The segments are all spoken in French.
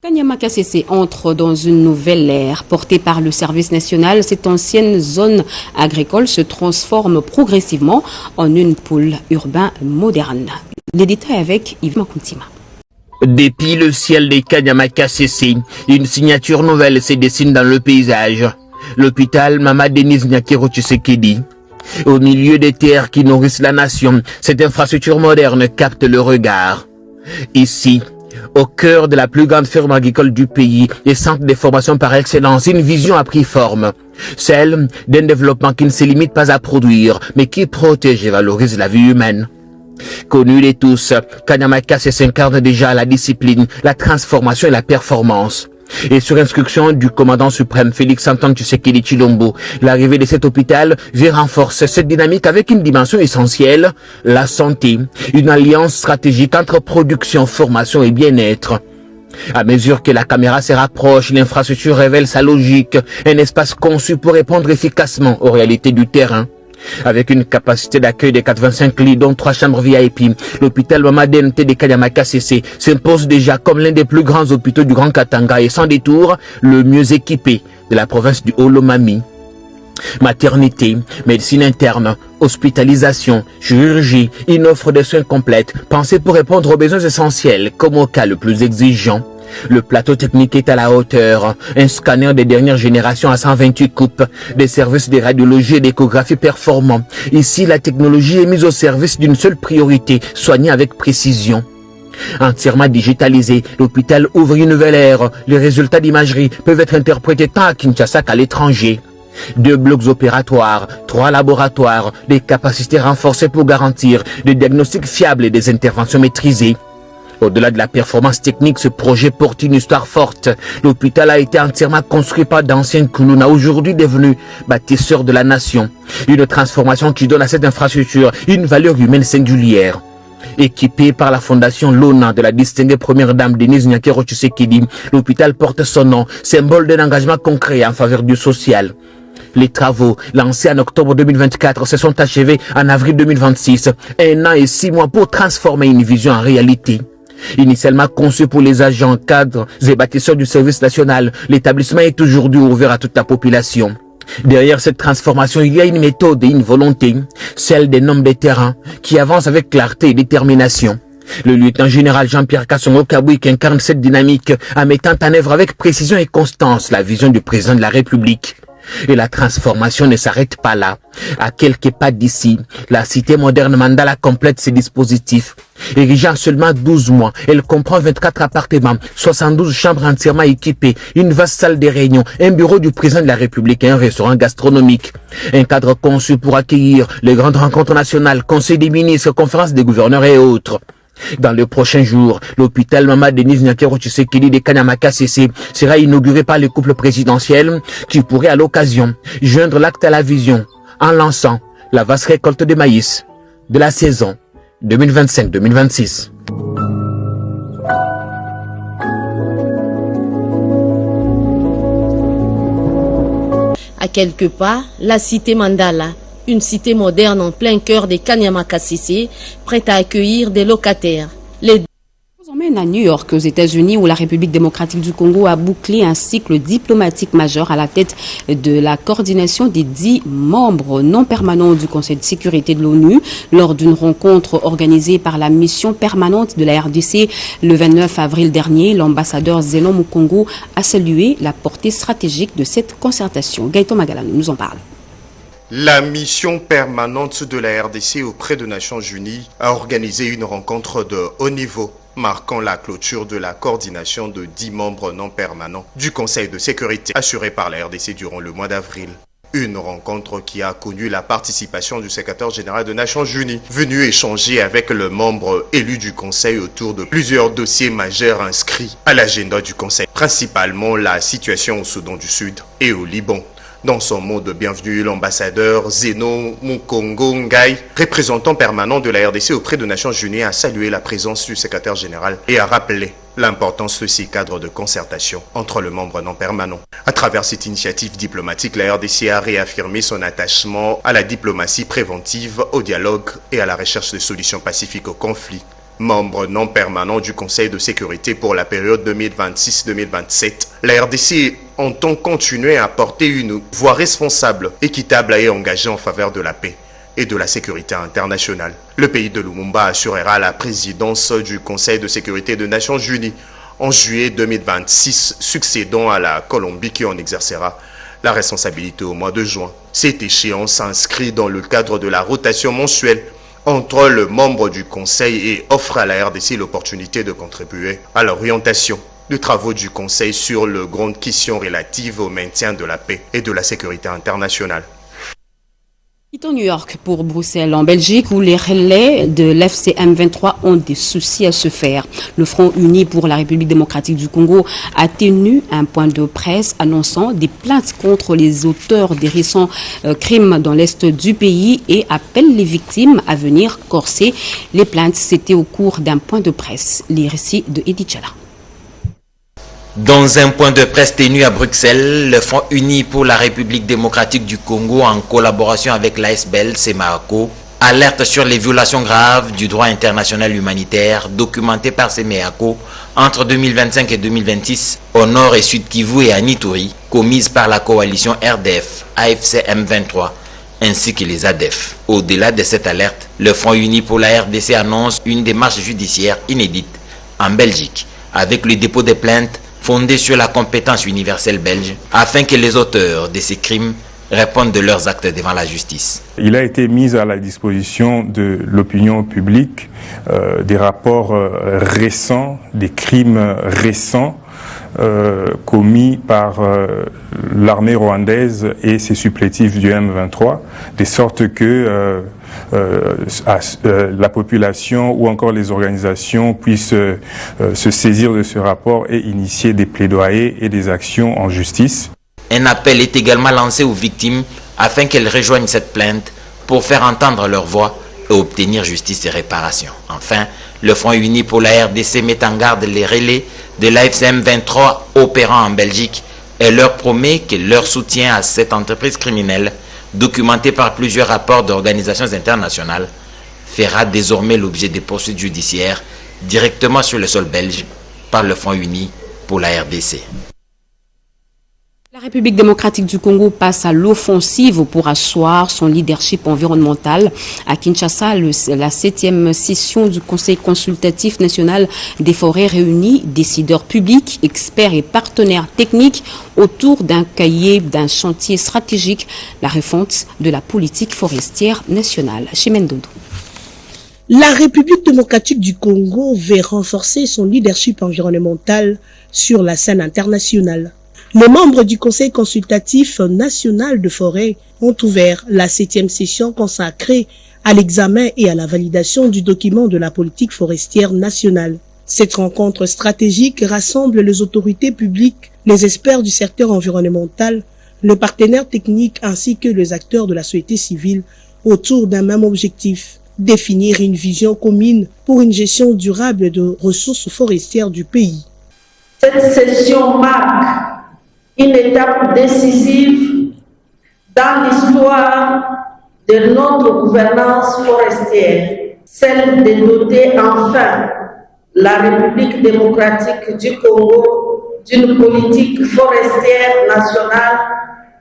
Kanyama Kasese entre dans une nouvelle ère portée par le service national. Cette ancienne zone agricole se transforme progressivement en une pôle urbain moderne. Les détails avec Yves Makuntima. Depuis le ciel des Kanyama Kasese, une signature nouvelle se dessine dans le paysage. L'hôpital Mama Denise Nyakero Tshisekedi. Au milieu des terres qui nourrissent la nation, cette infrastructure moderne capte le regard. Ici, au cœur de la plus grande ferme agricole du pays et centre de formation par excellence, une vision a pris forme. Celle d'un développement qui ne se limite pas à produire, mais qui protège et valorise la vie humaine. Connu de tous, Kanyama Kasese incarne déjà la discipline, la transformation et la performance. Et sur instruction du commandant suprême Félix Antoine Tshisekedi Tshilombo, l'arrivée de cet hôpital vient renforcer cette dynamique avec une dimension essentielle, la santé, une alliance stratégique entre production, formation et bien-être. À mesure que la caméra se rapproche, l'infrastructure révèle sa logique, un espace conçu pour répondre efficacement aux réalités du terrain. Avec une capacité d'accueil de 85 lits, dont 3 chambres VIP, l'hôpital Mama DNT de Kanyama Kasese s'impose déjà comme l'un des plus grands hôpitaux du Grand Katanga et sans détour, le mieux équipé de la province du Haut-Lomami. Maternité, médecine interne, hospitalisation, chirurgie, une offre de soins complète, pensée pour répondre aux besoins essentiels, comme au cas le plus exigeant. Le plateau technique est à la hauteur, un scanner des dernières générations à 128 coupes, des services de radiologie et d'échographie performants. Ici, la technologie est mise au service d'une seule priorité, soigner avec précision. Entièrement digitalisé, l'hôpital ouvre une nouvelle ère. Les résultats d'imagerie peuvent être interprétés tant à Kinshasa qu'à l'étranger. 2 blocs opératoires, 3 laboratoires, des capacités renforcées pour garantir des diagnostics fiables et des interventions maîtrisées. Au-delà de la performance technique, ce projet porte une histoire forte. L'hôpital a été entièrement construit par d'anciens Kuluna, aujourd'hui devenus bâtisseurs de la nation. Une transformation qui donne à cette infrastructure une valeur humaine singulière. Équipé par la fondation Lona de la distinguée première dame Denise Nyakero Tshisekedi, l'hôpital porte son nom, symbole d'un engagement concret en faveur du social. Les travaux, lancés en octobre 2024, se sont achevés en avril 2026. 1 an et 6 mois pour transformer une vision en réalité. Initialement conçu pour les agents, cadres et bâtisseurs du service national, l'établissement est aujourd'hui ouvert à toute la population. Derrière cette transformation, il y a une méthode et une volonté, celle des hommes de terrain, qui avancent avec clarté et détermination. Le lieutenant-général Jean-Pierre Kassongo Kabouik incarne cette dynamique en mettant en œuvre avec précision et constance la vision du président de la République. Et la transformation ne s'arrête pas là. À quelques pas d'ici, la cité moderne Mandala complète ses dispositifs. Érigée en seulement 12 mois, elle comprend 24 appartements, 72 chambres entièrement équipées, une vaste salle de réunion, un bureau du président de la République et un restaurant gastronomique. Un cadre conçu pour accueillir les grandes rencontres nationales, conseils des ministres, conférences des gouverneurs et autres. Dans les prochains jours, l'hôpital Mama Denise Nyakero Tshisekedi de Kanyama Kasese sera inauguré par le couple présidentiel qui pourrait à l'occasion joindre l'acte à la vision en lançant la vaste récolte de maïs de la saison 2025-2026. À quelques pas, la cité Mandala, une cité moderne en plein cœur des Kanyama Kasese, prête à accueillir des locataires. Les On emmène à New York, aux États-Unis, où la République démocratique du Congo a bouclé un cycle diplomatique majeur à la tête de la coordination des 10 membres non permanents du Conseil de sécurité de l'ONU lors d'une rencontre organisée par la mission permanente de la RDC le 29 avril dernier. L'ambassadeur Zenon Mukongo a salué la portée stratégique de cette concertation. Gaëtan Magalani nous en parle. La mission permanente de la RDC auprès des Nations Unies a organisé une rencontre de haut niveau marquant la clôture de la coordination de 10 membres non permanents du Conseil de sécurité assuré par la RDC durant le mois d'avril. Une rencontre qui a connu la participation du secrétaire général des Nations Unies, venu échanger avec le membre élu du Conseil autour de plusieurs dossiers majeurs inscrits à l'agenda du Conseil, principalement la situation au Soudan du Sud et au Liban. Dans son mot de bienvenue, l'ambassadeur Zenon Mukongo Ngai, représentant permanent de la RDC auprès des Nations Unies, a salué la présence du secrétaire général et a rappelé l'importance de ces cadres de concertation entre les membres non permanents. À travers cette initiative diplomatique, la RDC a réaffirmé son attachement à la diplomatie préventive, au dialogue et à la recherche de solutions pacifiques aux conflits. Membre non permanent du Conseil de sécurité pour la période 2026-2027, la RDC entend continuer à porter une voix responsable, équitable et engagée en faveur de la paix et de la sécurité internationale. Le pays de Lumumba assurera la présidence du Conseil de sécurité des Nations Unies en juillet 2026, succédant à la Colombie qui en exercera la responsabilité au mois de juin. Cette échéance s'inscrit dans le cadre de la rotation mensuelle entre le membre du Conseil et offre à la RDC l'opportunité de contribuer à l'orientation des travaux du Conseil sur les grandes questions relatives au maintien de la paix et de la sécurité internationale. Quittons New York pour Bruxelles, en Belgique, où les relais de l'FCM 23 ont des soucis à se faire. Le Front uni pour la République démocratique du Congo a tenu un point de presse annonçant des plaintes contre les auteurs des récents crimes dans l'est du pays et appelle les victimes à venir corser les plaintes. C'était au cours d'un point de presse. Les récits de Edith Chala. Dans un point de presse tenu à Bruxelles, le Front uni pour la République démocratique du Congo, en collaboration avec l'ASBEL, CEMAACO, alerte sur les violations graves du droit international humanitaire documentées par CEMAACO entre 2025 et 2026 au nord et sud Kivu et à Nituri, commises par la coalition RDF, AFC M23, ainsi que les ADF. Au-delà de cette alerte, le Front uni pour la RDC annonce une démarche judiciaire inédite en Belgique, avec le dépôt de plaintes fondée sur la compétence universelle belge, afin que les auteurs de ces crimes répondent de leurs actes devant la justice. Il a été mis à la disposition de l'opinion publique des rapports récents, des crimes récents commis par l'armée rwandaise et ses supplétifs du M23, de sorte que la population ou encore les organisations puissent se saisir de ce rapport et initier des plaidoyers et des actions en justice. Un appel est également lancé aux victimes afin qu'elles rejoignent cette plainte pour faire entendre leur voix et obtenir justice et réparation. Enfin, le Front uni pour la RDC met en garde les relais de l'AFCM 23 opérant en Belgique et leur promet que leur soutien à cette entreprise criminelle, documentée par plusieurs rapports d'organisations internationales, fera désormais l'objet des poursuites judiciaires directement sur le sol belge par le Front uni pour la RDC. La République démocratique du Congo passe à l'offensive pour asseoir son leadership environnemental. À Kinshasa, la 7e session du Conseil consultatif national des forêts réunit décideurs publics, experts et partenaires techniques autour d'un cahier d'un chantier stratégique, la refonte de la politique forestière nationale. Chimène Dodo. La République démocratique du Congo veut renforcer son leadership environnemental sur la scène internationale. Les membres du Conseil consultatif national de forêt ont ouvert la 7e session consacrée à l'examen et à la validation du document de la politique forestière nationale. Cette rencontre stratégique rassemble les autorités publiques, les experts du secteur environnemental, les partenaires techniques ainsi que les acteurs de la société civile autour d'un même objectif: définir une vision commune pour une gestion durable de ressources forestières du pays. Cette session marque une étape décisive dans l'histoire de notre gouvernance forestière, celle de doter enfin la République démocratique du Congo d'une politique forestière nationale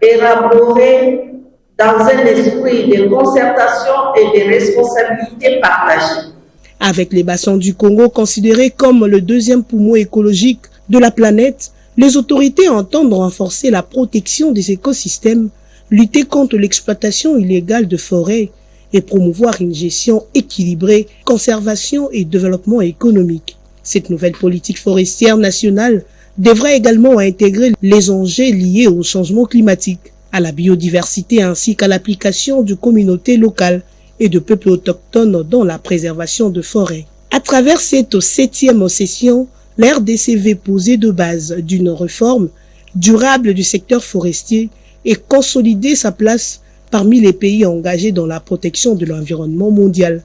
élaborée dans un esprit de concertation et de responsabilité partagée. Avec les bassins du Congo considérés comme le deuxième poumon écologique de la planète, les autorités entendent renforcer la protection des écosystèmes, lutter contre l'exploitation illégale de forêts et promouvoir une gestion équilibrée, conservation et développement économique. Cette nouvelle politique forestière nationale devrait également intégrer les enjeux liés au changement climatique, à la biodiversité ainsi qu'à l'application de communautés locales et de peuples autochtones dans la préservation de forêts. À travers cette 7e session, la RDC veut poser de base d'une réforme durable du secteur forestier et consolider sa place parmi les pays engagés dans la protection de l'environnement mondial.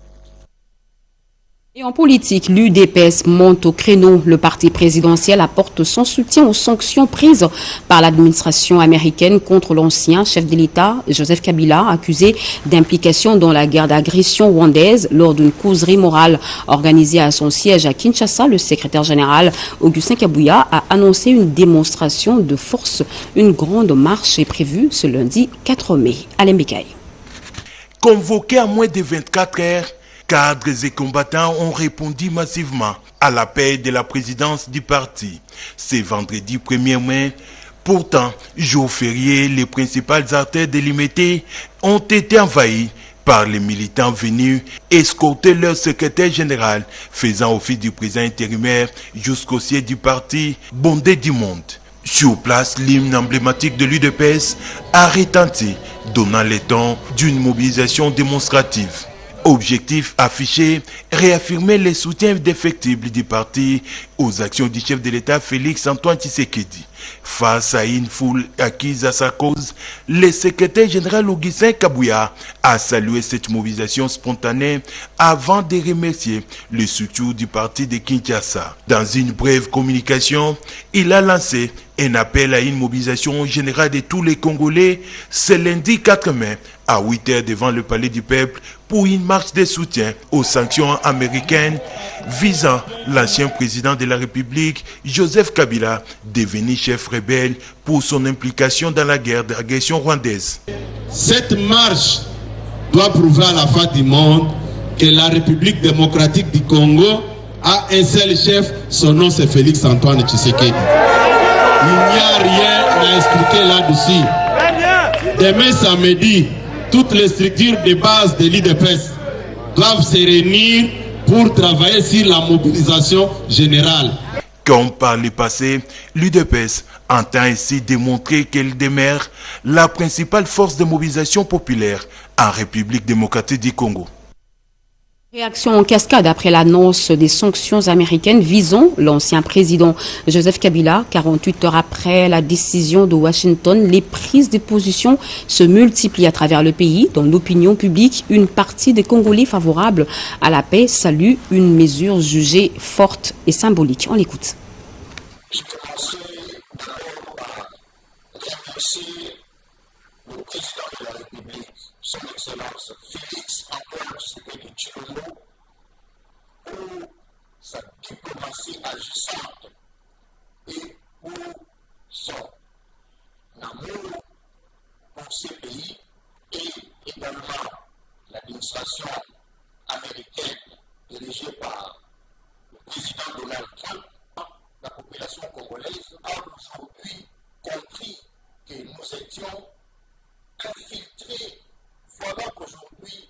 Et en politique, l'UDPS monte au créneau. Le parti présidentiel apporte son soutien aux sanctions prises par l'administration américaine contre l'ancien chef de l'État, Joseph Kabila, accusé d'implication dans la guerre d'agression rwandaise lors d'une causerie morale organisée à son siège à Kinshasa. Le secrétaire général Augustin Kabouya a annoncé une démonstration de force. Une grande marche est prévue ce lundi 4 mai. Alain Bekaï. Convoqué à moins de 24 heures, cadres et combattants ont répondu massivement à l'appel de la présidence du parti. C'est vendredi 1er mai. Pourtant, jour férié, les principales artères délimitées ont été envahies par les militants venus escorter leur secrétaire général, faisant office du président intérimaire jusqu'au siège du parti, bondé du monde. Sur place, l'hymne emblématique de l'UDPS a retenti, donnant les temps d'une mobilisation démonstrative. Objectif affiché, réaffirmer les soutiens indéfectibles du parti aux actions du chef de l'État Félix Antoine Tshisekedi. Face à une foule acquise à sa cause, le secrétaire général Augustin Kabouya a salué cette mobilisation spontanée avant de remercier les structures du parti de Kinshasa. Dans une brève communication, il a lancé un appel à une mobilisation générale de tous les Congolais ce lundi 4 mai à 8 h devant le Palais du Peuple pour une marche de soutien aux sanctions américaines visant l'ancien président de la République, Joseph Kabila, devenu chef rebelle pour son implication dans la guerre d'agression rwandaise. Cette marche doit prouver à la face du monde que la République démocratique du Congo a un seul chef, son nom c'est Félix Antoine Tshisekedi. Il n'y a rien à expliquer là-dessus. Demain samedi, toutes les structures de base de l'UDPS doivent se réunir pour travailler sur la mobilisation générale. Comme par le passé, l'UDPS entend ainsi démontrer qu'elle demeure la principale force de mobilisation populaire en République démocratique du Congo. Réaction en cascade après l'annonce des sanctions américaines visant l'ancien président Joseph Kabila. 48 heures après la décision de Washington, les prises de position se multiplient à travers le pays. Dans l'opinion publique, une partie des Congolais favorables à la paix salue une mesure jugée forte et symbolique. On l'écoute. Je commençais d'abord par remercier le président de la République, son Excellence Félix Antoine Tshisekedi Tshilombo, pour sa diplomatie agissante et pour son amour pour ce pays et également l'administration américaine dirigée par le président Donald Trump. La population congolaise a aujourd'hui compris que nous étions infiltrés. Voilà qu'aujourd'hui,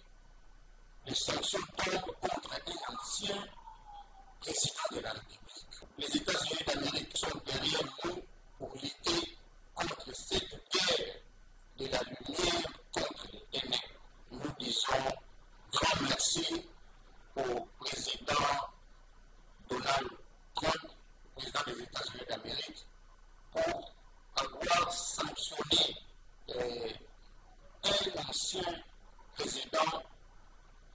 les sanctions tombent contre un ancien président de la République. Les États-Unis d'Amérique sont derrière nous pour lutter contre cette guerre de la lumière contre les ténèbres. Nous disons grand merci au président Donald Trump, président des États-Unis d'Amérique, pour avoir sanctionné un ancien président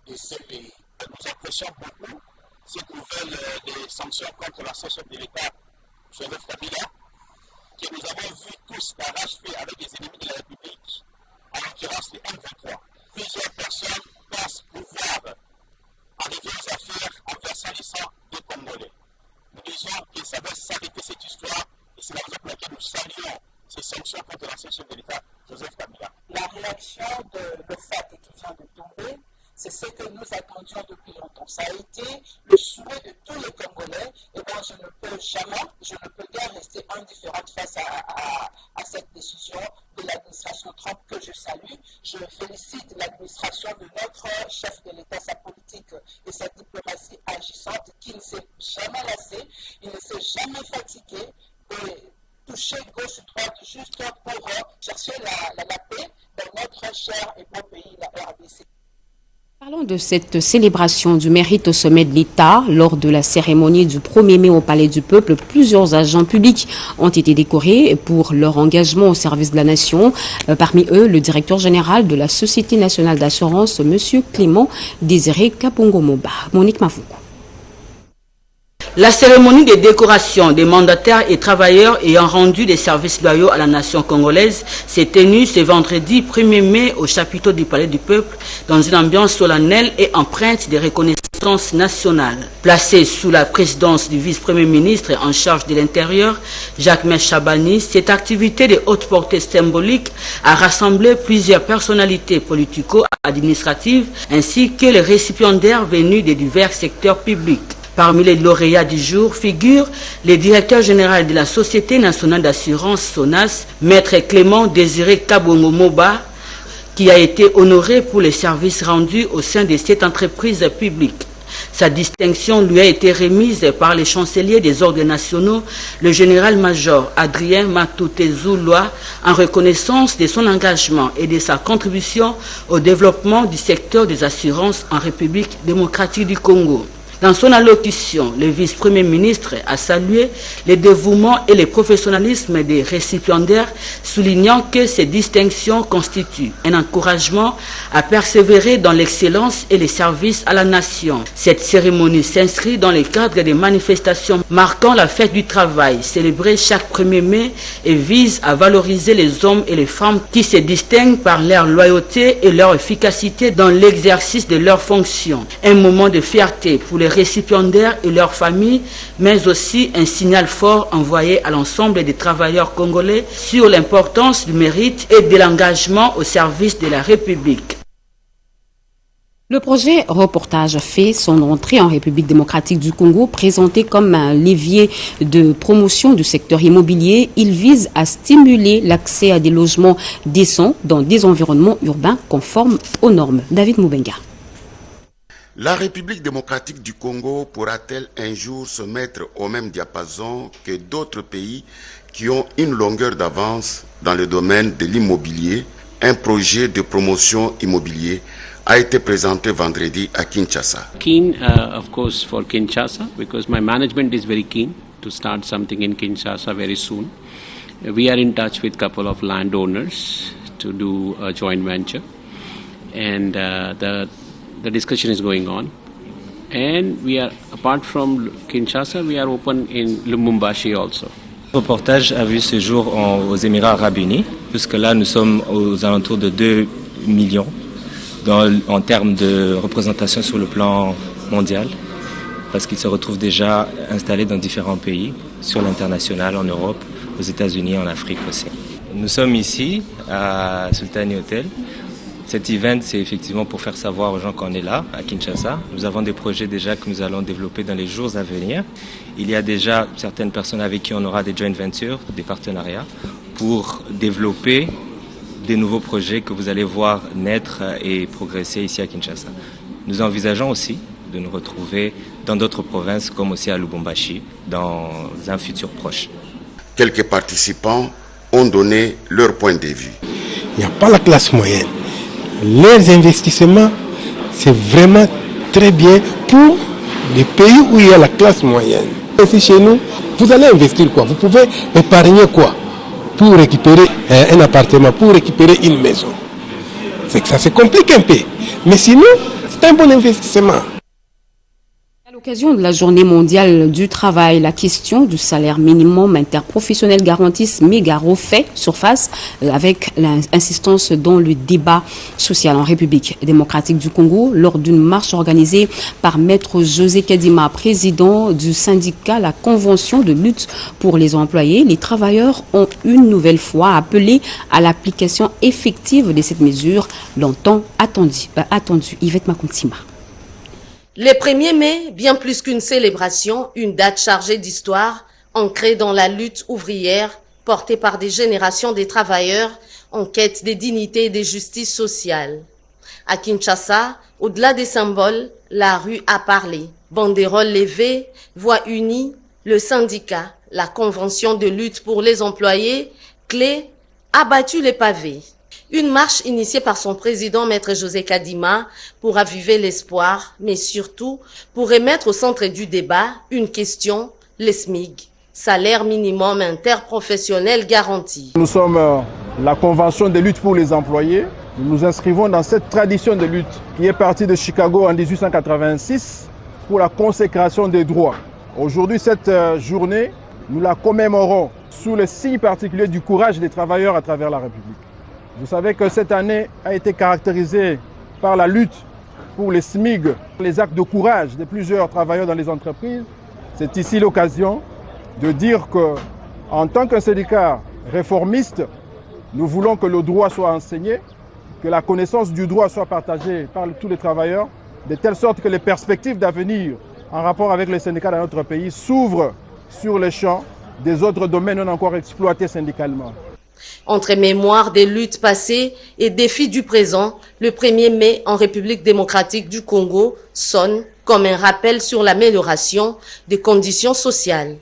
de ce pays. Nous apprécions beaucoup cette nouvelle des sanctions contre l'ancien chef de l'État, Joseph Kabila, que nous avons vu tous d'arrache-pied avec des ennemis de la République, en l'occurrence les M23. Plusieurs personnes pensent pouvoir arriver aux affaires en versant les sangs des Congolais. Nous disons que ça va s'arrêter cette histoire et c'est la raison pour laquelle nous saluons ces sanctions contre l'ancien chef de l'État, Joseph Kabila. La réaction de l'OFAC qui vient de tomber, c'est ce que nous attendions depuis longtemps. Ça a été le souhait de tous les Congolais. Et bien, je ne peux guère rester indifférente face à cette décision de l'administration Trump que je salue. Je félicite l'administration de notre chef de l'État, sa politique et sa diplomatie agissante qui ne s'est jamais lassé, il ne s'est jamais fatigué de toucher gauche-droite juste pour chercher la paix dans notre cher et beau pays, la RDC. Parlons de cette célébration du mérite au sommet de l'État. Lors de la cérémonie du 1er mai au Palais du Peuple, plusieurs agents publics ont été décorés pour leur engagement au service de la nation. Parmi eux, le directeur général de la Société nationale d'assurance, M. Clément Désiré Kapongo Moba. Monique Mavoukou. La cérémonie de décoration des mandataires et travailleurs ayant rendu des services loyaux à la nation congolaise s'est tenue ce vendredi 1er mai au chapiteau du Palais du Peuple dans une ambiance solennelle et empreinte de reconnaissance nationale. Placé sous la présidence du vice-premier ministre en charge de l'Intérieur, Jacques Chabani, cette activité de haute portée symbolique a rassemblé plusieurs personnalités politico-administratives ainsi que les récipiendaires venus des divers secteurs publics. Parmi les lauréats du jour figure le directeur général de la Société nationale d'assurance SONAS, Maître Clément Désiré Kabongo Moba, qui a été honoré pour les services rendus au sein de cette entreprise publique. Sa distinction lui a été remise par les chanceliers des ordres nationaux, le général-major Adrien Matouté-Zouloa, en reconnaissance de son engagement et de sa contribution au développement du secteur des assurances en République démocratique du Congo. Dans son allocution, le vice-premier ministre a salué le dévouement et le professionnalisme des récipiendaires, soulignant que ces distinctions constituent un encouragement à persévérer dans l'excellence et les services à la nation. Cette cérémonie s'inscrit dans le cadre des manifestations marquant la fête du travail, célébrée chaque 1er mai, et vise à valoriser les hommes et les femmes qui se distinguent par leur loyauté et leur efficacité dans l'exercice de leurs fonctions. Un moment de fierté pour les récipiendaires et leurs familles, mais aussi un signal fort envoyé à l'ensemble des travailleurs congolais sur l'importance du mérite et de l'engagement au service de la République. Le projet Reportage fait son entrée en République démocratique du Congo, présenté comme un levier de promotion du secteur immobilier. Il vise à stimuler l'accès à des logements décents dans des environnements urbains conformes aux normes. David Moubenga. La République démocratique du Congo pourra-t-elle un jour se mettre au même diapason que d'autres pays qui ont une longueur d'avance dans le domaine de l'immobilier? Un projet de promotion immobilier a été présenté vendredi à Kinshasa. Keen, of course, for Kinshasa, because my management is very keen to start something in Kinshasa very soon. We are in touch with a couple of landowners to do a joint venture, and the discussion is going on. And we are, apart from Kinshasa, we are open in Lubumbashi also. Le reportage a vu ce jour aux Émirats Arabes Unis, puisque là nous sommes aux alentours de 2 millions en termes de représentation sur le plan mondial, parce qu'ils se retrouvent déjà installés dans différents pays, sur l'international, en Europe, aux États-Unis, en Afrique aussi. Nous sommes ici à Sultani Hotel. Cet event, c'est effectivement pour faire savoir aux gens qu'on est là, à Kinshasa. Nous avons des projets déjà que nous allons développer dans les jours à venir. Il y a déjà certaines personnes avec qui on aura des joint ventures, des partenariats, pour développer des nouveaux projets que vous allez voir naître et progresser ici à Kinshasa. Nous envisageons aussi de nous retrouver dans d'autres provinces, comme aussi à Lubumbashi, dans un futur proche. Quelques participants ont donné leur point de vue. Il n'y a pas la classe moyenne. Leurs investissements, c'est vraiment très bien pour les pays où il y a la classe moyenne. Ici chez nous, vous allez investir quoi? Vous pouvez épargner quoi? Pour récupérer un appartement, pour récupérer une maison. C'est que ça se complique un peu. Mais sinon, c'est un bon investissement. À l'occasion de la journée mondiale du travail, la question du salaire minimum interprofessionnel garantisse Mégaro fait surface avec l'insistance dans le débat social en République démocratique du Congo lors d'une marche organisée par Maître José Kadima, président du syndicat La Convention de lutte pour les employés. Les travailleurs ont une nouvelle fois appelé à l'application effective de cette mesure longtemps attendue. Yvette Makontima. Le 1er mai, bien plus qu'une célébration, une date chargée d'histoire, ancrée dans la lutte ouvrière, portée par des générations de travailleurs en quête de dignité et de justice sociale. À Kinshasa, au-delà des symboles, la rue a parlé. Banderoles levées, voix unie, le syndicat, la convention de lutte pour les employés, clé, a battu les pavés. Une marche initiée par son président, Maître José Kadima, pour aviver l'espoir, mais surtout pour remettre au centre du débat une question, le SMIG, salaire minimum interprofessionnel garanti. Nous sommes la Convention de lutte pour les employés. Nous nous inscrivons dans cette tradition de lutte qui est partie de Chicago en 1886 pour la consécration des droits. Aujourd'hui, cette journée, nous la commémorons sous le signe particulier du courage des travailleurs à travers la République. Vous savez que cette année a été caractérisée par la lutte pour les SMIG, les actes de courage de plusieurs travailleurs dans les entreprises. C'est ici l'occasion de dire qu'en tant qu'un syndicat réformiste, nous voulons que le droit soit enseigné, que la connaissance du droit soit partagée par tous les travailleurs, de telle sorte que les perspectives d'avenir en rapport avec les syndicats dans notre pays s'ouvrent sur les champs des autres domaines non encore exploités syndicalement. Entre mémoire des luttes passées et défis du présent, le 1er mai en République démocratique du Congo sonne comme un rappel sur l'amélioration des conditions sociales.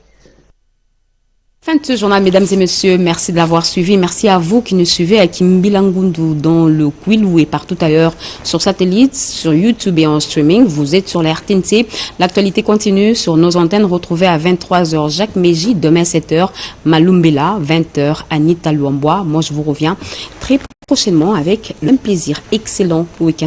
Fin de ce journal, mesdames et messieurs, merci de l'avoir suivi. Merci à vous qui nous suivez à Kimbilangundu dans le Kwilu et partout ailleurs sur satellite, sur YouTube et en streaming. Vous êtes sur la RTNC. L'actualité continue sur nos antennes. Retrouvez à 23h Jacques Méji, demain 7h Malumbela, 20h Anita Luambois. Moi, je vous reviens très prochainement avec le même plaisir. Excellent week-end.